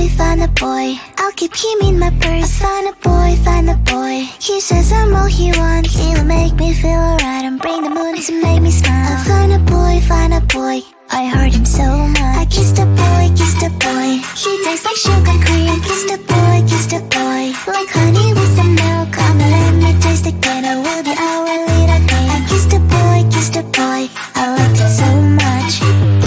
find a boy. I'll keep him in my purse. Find a boy, find a boy. He says I'm all he wants. He'll make me feel alright and bring the moon to make me smile. I'll find a boy, find a boy. I heard him so much. I kissed a boy, kissed a boy. He tastes like sugar cream. Kissed a boy, kissed a boy. Like honey with some milk. Come and let me taste again. I will be our little game. I kissed a boy, kissed a boy. I liked it so much.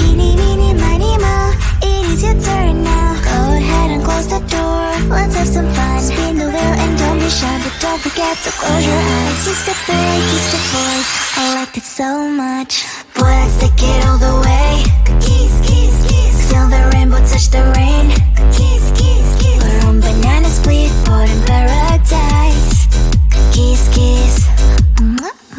Eeny, meeny, miny, moe. It is your turn now. Go ahead and close the door. Let's have some fun. Spin the wheel and don't be shy, but don't forget to close your eyes. Kissed a boy, kissed a boy. I liked it so much. Boy, let's take it all the way. Kiss, kiss, kiss. Feel the rainbow touch the rain. Kiss, kiss, kiss. We're on banana split, boat in paradise. Kiss, kiss.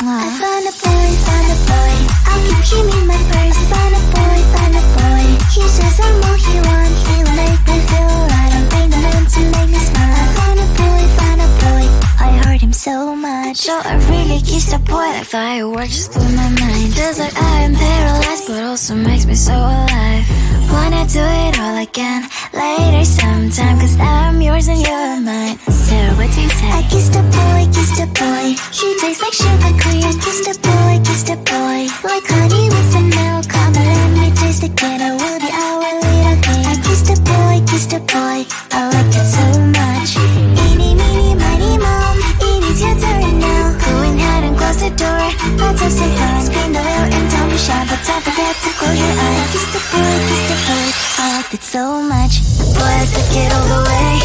I found a boy, found a boy. I'll keep him in my purse. Found a boy, found a boy. He says I'm all he wants. He'll make me feel alright and bring the moon to make me smile. I found a boy, found a boy. I heard him so much. So I really kissed a boy like fireworks just blew my mind. Feels like I am paralyzed, but also makes me so alive. Wanna do it all again later sometime, cause now I'm yours and you're mine. So what do you say? I kissed a boy, kissed a boy. He tastes like sugar cream. Kissed a boy, kissed a boy. Like honey with some milk. Come and let me taste again. I will be our little game. I kissed a boy, kissed a boy. I liked it so much. Eeny, meeny, miny, moe. It is your turn now. Go ahead and close the door. Let's have some fun. Spin the wheel and don't be shy, but don't forget to close your eyes. Kissed a boy, kissed a boy. I liked it so much. Boy, let's take it all the way.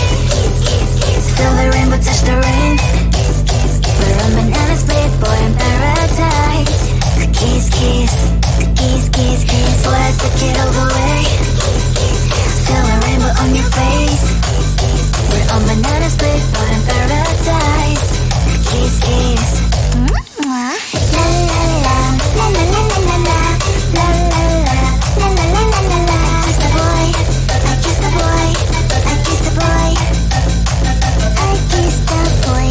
Feel the rainbow touch the rain. We're on banana split, boy in paradise. Kiss, kiss, kiss, kiss, kiss. Boy, let's take it all the way. Feel the rainbow on your face. We're on banana split, boy in paradise. Kiss, kiss. La la la, la la la la la la, la la la, la la la la la la. Kiss the boy, I kiss the boy, I kiss the boy, I kiss the boy.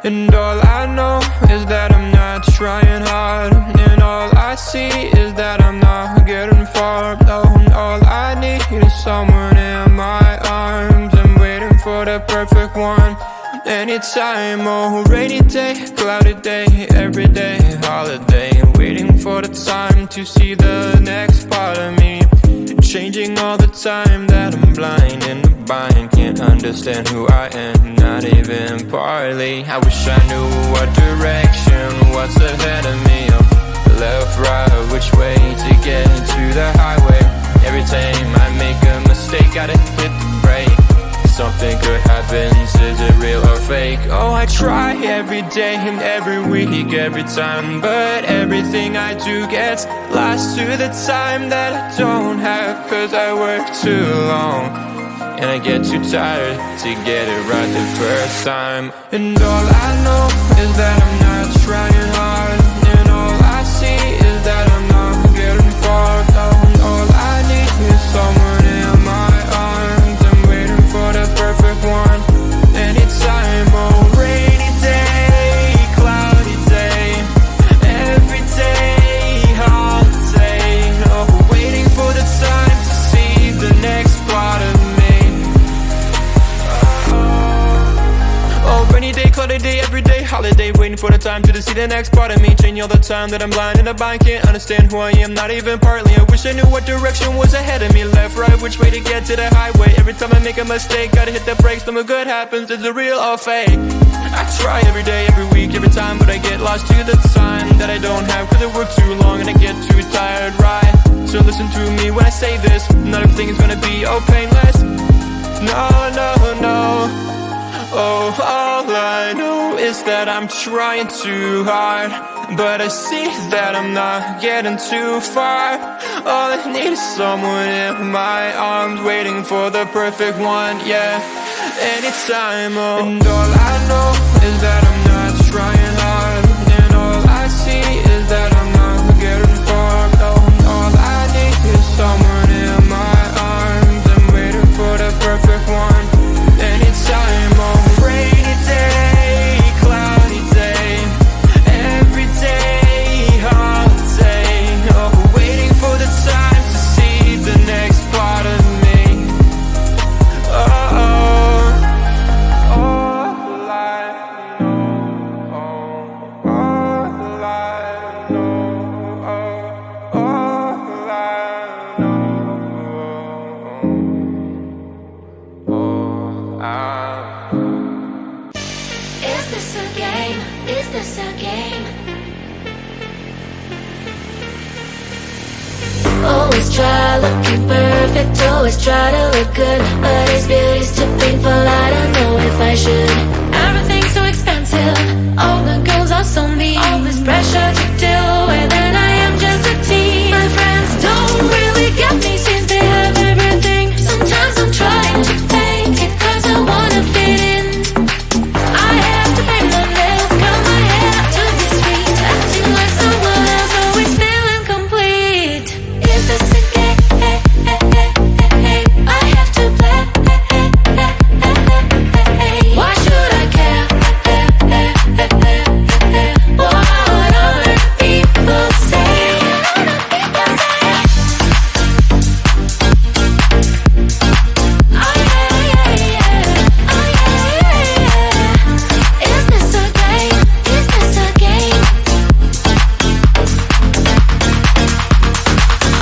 And all I know is that I'm not trying hard, and all I see is that I'm not getting far. No, all I need is someone in my arms. I'm waiting for the perfect one. Anytime, oh, rainy day, cloudy day, every day, holiday. Waiting for the time to see the next part of me. Changing all the time that I'm blind in the bind. Can't understand who I am, not even partly. I wish I knew what direction, what's ahead of me. Oh, left, right, which way to get to the highway. Every time I make a mistake, gotta hit the brake. Something good happens, is it real or fake? Oh, I try every day and every week, every time, but everything I do gets lost to the time that I don't have. Cause I work too long, and I get too tired to get it right the first time. And all I know is that I'm not trying hard, and all I see is that I'm not getting far. All I need is someone in my arms. I'm waiting for the perfect one. Anytime, oh, rainy day, cloudy day, every day, holiday. Oh, waiting for the time to see the next part of me. Oh, rainy day, cloudy day, every day, holiday. Waiting for the time to see the next part of me. Changing all the time that I'm blind in the bind. Can't understand who I am, not even partly. I wish I knew what direction was ahead of me. Left, right, which way to get to the highway. Every time I make a mistake, gotta hit the brakes. Something good happens, is it real or fake? I try every day, every week, every time, but I get lost to the time that I don't have. Cause I work too long and I get too tired, right? So listen to me when I say this. Not everything is gonna be oh painless. No, no, no. Oh, all I know is that I'm trying too hard, but I see that I'm not getting too far. All I need is someone in my arms, waiting for the perfect one, yeah. Anytime, oh. And all I know is that I'm not trying hard, and all I see is that I'm not getting far. Oh, all I need is someone in my arms. always try looking perfect, always try to look good, but his beauty's too painful, I don't know if I should. Everything's so expensive, all the girls are so mean, all this pressure to deal with, and I am just a teen. My friends don't really get me since they have everything. Sometimes I'm trying to fake it cause I wanna fit in. I have to paint my nails, curl my hair to be sweet, acting like someone else, always feel incomplete. Is this a game? I have to play. Why should I care? What other people say? Is this a game? Is this a game?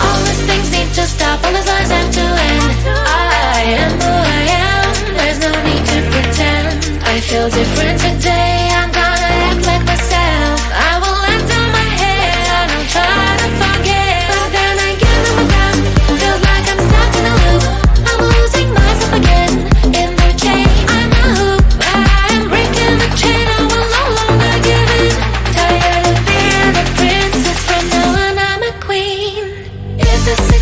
All these things need to stop, all these lies have to end. I am who I am, there's no need to pretend. I feel different today, I'm gonna act like myself. I will let down my head and I'll try to forget, but then again I'm down. Feels like I'm stuck in a loop, I'm losing myself again in the chain. I'm a hoop, I'm breaking the chain, I will no longer give in. Tired of being a princess, from now on I'm a queen. Is this a